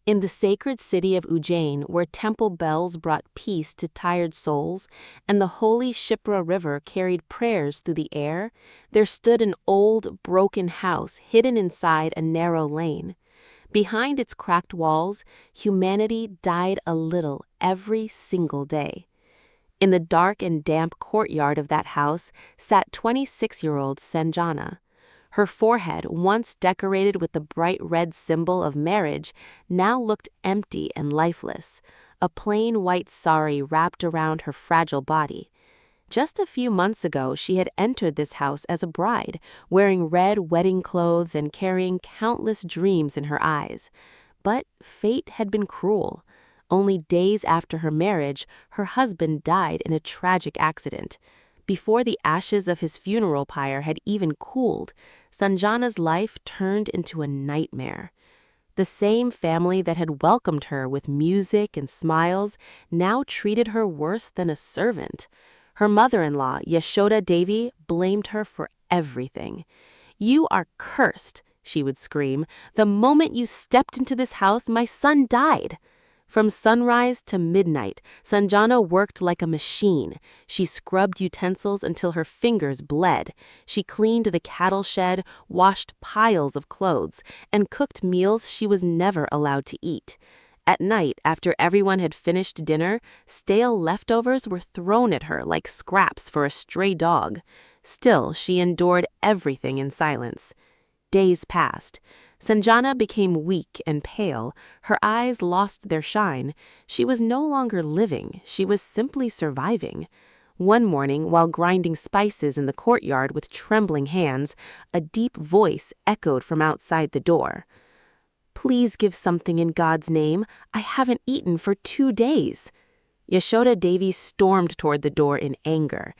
In the sacred city of Ujjain, where temple bells brought peace to tired souls and the holy Shipra River carried prayers through the air, there stood an old, broken house hidden inside a narrow lane. Behind its cracked walls, humanity died a little every single day. In the dark and damp courtyard of that house sat 26-year-old Sanjana. Her forehead, once decorated with the bright red symbol of marriage, now looked empty and lifeless, a plain white sari wrapped around her fragile body. Just a few months ago, she had entered this house as a bride, wearing red wedding clothes and carrying countless dreams in her eyes. But fate had been cruel. Only days after her marriage, her husband died in a tragic accident. Before the ashes of his funeral pyre had even cooled, Sanjana's life turned into a nightmare. The same family that had welcomed her with music and smiles now treated her worse than a servant. Her mother-in-law, Yashoda Devi, blamed her for everything. "You are cursed," she would scream. "The moment you stepped into this house, my son died." From sunrise to midnight, Sanjana worked like a machine. She scrubbed utensils until her fingers bled. She cleaned the cattle shed, washed piles of clothes, and cooked meals she was never allowed to eat. At night, after everyone had finished dinner, stale leftovers were thrown at her like scraps for a stray dog. Still, she endured everything in silence. Days passed. Sanjana became weak and pale. Her eyes lost their shine. She was no longer living. She was simply surviving. One morning, while grinding spices in the courtyard with trembling hands, a deep voice echoed from outside the door. "Please give something in God's name. I haven't eaten for 2 days." Yashoda Devi stormed toward the door in anger.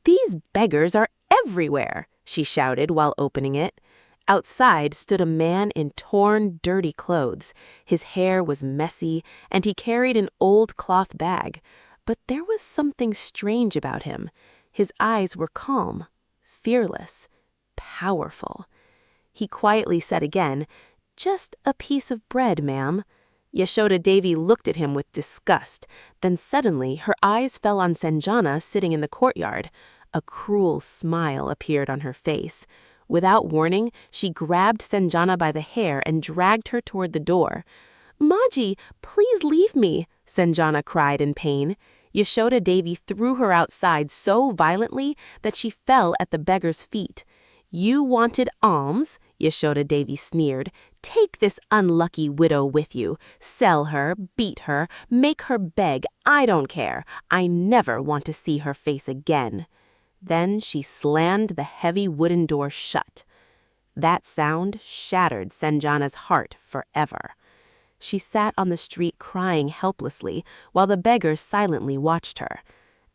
"These beggars are everywhere," she shouted while opening it. Outside stood a man in torn, dirty clothes. His hair was messy, and he carried an old cloth bag. But there was something strange about him. His eyes were calm, fearless, powerful. He quietly said again, "Just a piece of bread, ma'am." Yashoda Devi looked at him with disgust. Then suddenly her eyes fell on Sanjana sitting in the courtyard. A cruel smile appeared on her face. Without warning, she grabbed Sanjana by the hair and dragged her toward the door. "Maji, please leave me," Sanjana cried in pain. Yashoda Devi threw her outside so violently that she fell at the beggar's feet. "You wanted alms?" Yashoda Devi sneered. "Take this unlucky widow with you. Sell her, beat her, make her beg. I don't care. I never want to see her face again." Then she slammed the heavy wooden door shut. That sound shattered Sanjana's heart forever. She sat on the street crying helplessly while the beggar silently watched her.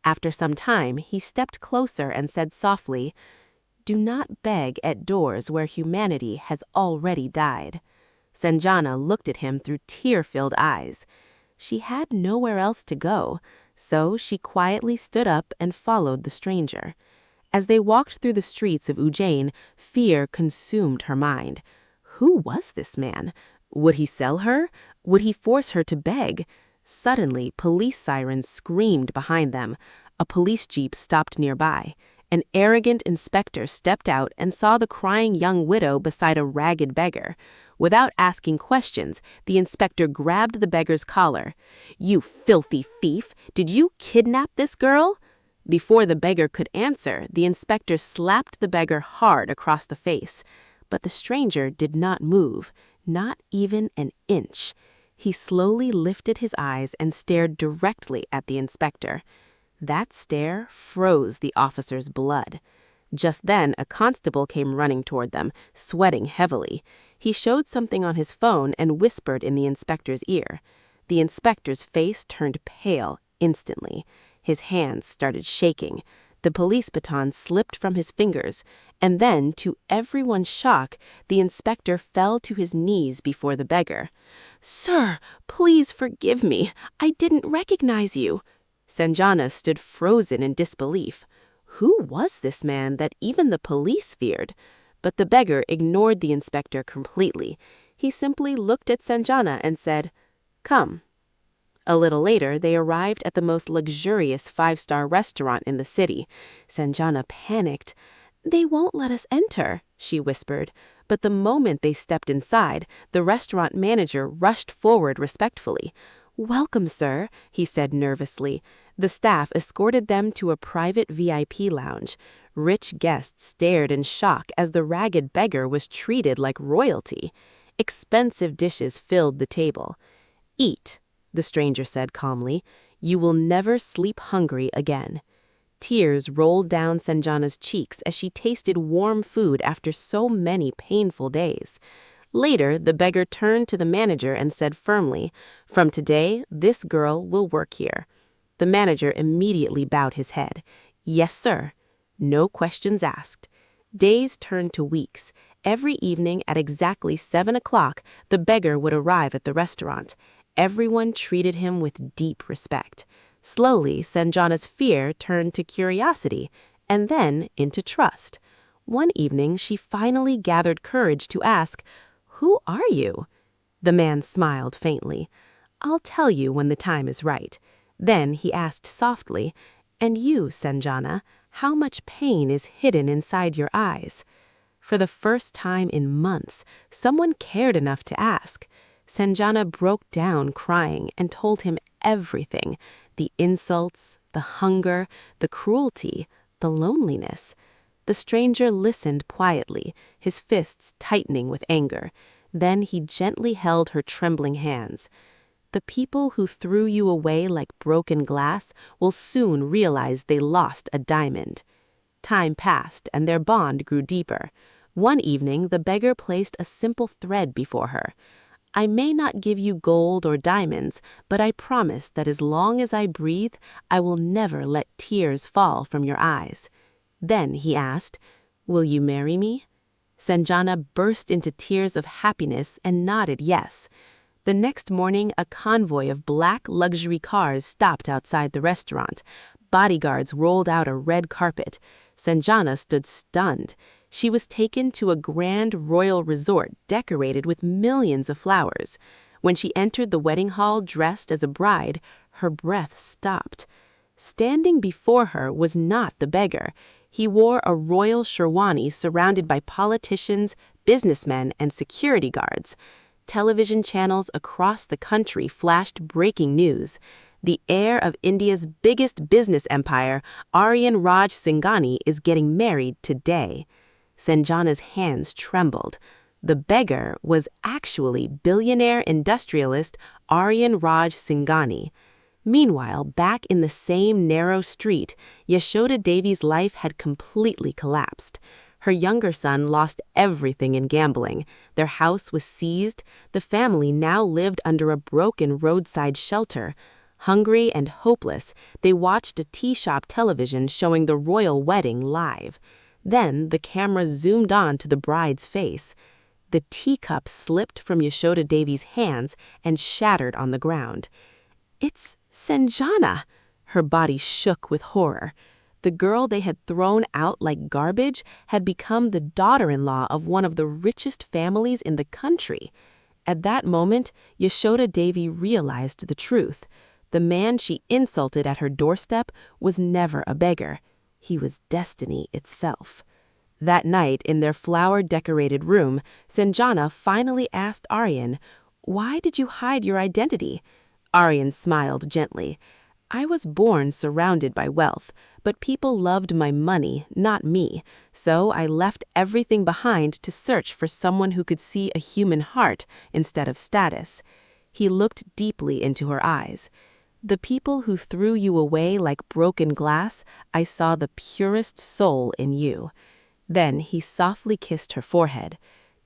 After some time, he stepped closer and said softly, "Do not beg at doors where humanity has already died." Sanjana looked at him through tear-filled eyes. She had nowhere else to go, so she quietly stood up and followed the stranger. As they walked through the streets of Ujjain, fear consumed her mind. Who was this man? Would he sell her? Would he force her to beg? Suddenly, police sirens screamed behind them. A police jeep stopped nearby. An arrogant inspector stepped out and saw the crying young widow beside a ragged beggar. Without asking questions, the inspector grabbed the beggar's collar. "You filthy thief! Did you kidnap this girl?" Before the beggar could answer, the inspector slapped the beggar hard across the face. But the stranger did not move, not even an inch. He slowly lifted his eyes and stared directly at the inspector. That stare froze the officer's blood. Just then, a constable came running toward them, sweating heavily. He showed something on his phone and whispered in the inspector's ear. The inspector's face turned pale instantly. His hands started shaking. The police baton slipped from his fingers, and then, to everyone's shock, the inspector fell to his knees before the beggar. "Sir, please forgive me. I didn't recognize you." Sanjana stood frozen in disbelief. Who was this man that even the police feared? But the beggar ignored the inspector completely. He simply looked at Sanjana and said, "Come." A little later, they arrived at the most luxurious five-star restaurant in the city. Sanjana panicked. "They won't let us enter," she whispered. But the moment they stepped inside, the restaurant manager rushed forward respectfully. "Welcome, sir," he said nervously. The staff escorted them to a private VIP lounge. Rich guests stared in shock as the ragged beggar was treated like royalty. Expensive dishes filled the table. "Eat," the stranger said calmly. "You will never sleep hungry again." Tears rolled down Sanjana's cheeks as she tasted warm food after so many painful days. Later, the beggar turned to the manager and said firmly, "From today, this girl will work here." The manager immediately bowed his head. "Yes, sir." No questions asked. Days turned to weeks. Every evening at exactly 7 o'clock, the beggar would arrive at the restaurant. Everyone treated him with deep respect. Slowly, Sanjana's fear turned to curiosity, and then into trust. One evening, she finally gathered courage to ask, "Who are you?" The man smiled faintly. "I'll tell you when the time is right." Then he asked softly, "And you, Sanjana, how much pain is hidden inside your eyes?" For the first time in months, someone cared enough to ask. Sanjana broke down crying and told him everything: the insults, the hunger, the cruelty, the loneliness. The stranger listened quietly, his fists tightening with anger. Then he gently held her trembling hands. "The people who threw you away like broken glass will soon realize they lost a diamond." Time passed, and their bond grew deeper. One evening, the beggar placed a simple thread before her. "I may not give you gold or diamonds, but I promise that as long as I breathe, I will never let tears fall from your eyes." Then he asked, "Will you marry me?" Sanjana burst into tears of happiness and nodded yes. The next morning, a convoy of black luxury cars stopped outside the restaurant. Bodyguards rolled out a red carpet. Sanjana stood stunned. She was taken to a grand royal resort decorated with millions of flowers. When she entered the wedding hall dressed as a bride, her breath stopped. Standing before her was not the beggar. He wore a royal sherwani surrounded by politicians, businessmen, and security guards. Television channels across the country flashed breaking news. The heir of India's biggest business empire, Aryan Raj Singhani, is getting married today. Sanjana's hands trembled. The beggar was actually billionaire industrialist Aryan Raj Singhani. Meanwhile, back in the same narrow street, Yashoda Devi's life had completely collapsed. Her younger son lost everything in gambling. Their house was seized. The family now lived under a broken roadside shelter. Hungry and hopeless, they watched a tea-shop television showing the royal wedding live. Then the camera zoomed on to the bride's face. The teacup slipped from Yashoda Devi's hands and shattered on the ground. "It's Sanjana!" Her body shook with horror. The girl they had thrown out like garbage had become the daughter-in-law of one of the richest families in the country. At that moment, Yashoda Devi realized the truth. The man she insulted at her doorstep was never a beggar. He was destiny itself. That night, in their flower-decorated room, Sanjana finally asked Aryan, "Why did you hide your identity?" Aryan smiled gently. "I was born surrounded by wealth, but people loved my money, not me, so I left everything behind to search for someone who could see a human heart instead of status." He looked deeply into her eyes. "The people who threw you away like broken glass, I saw the purest soul in you." Then he softly kissed her forehead.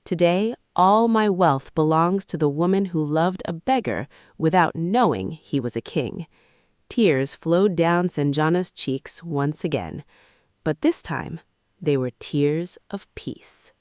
"Today, all my wealth belongs to the woman who loved a beggar without knowing he was a king." Tears flowed down Sanjana's cheeks once again, but this time they were tears of peace.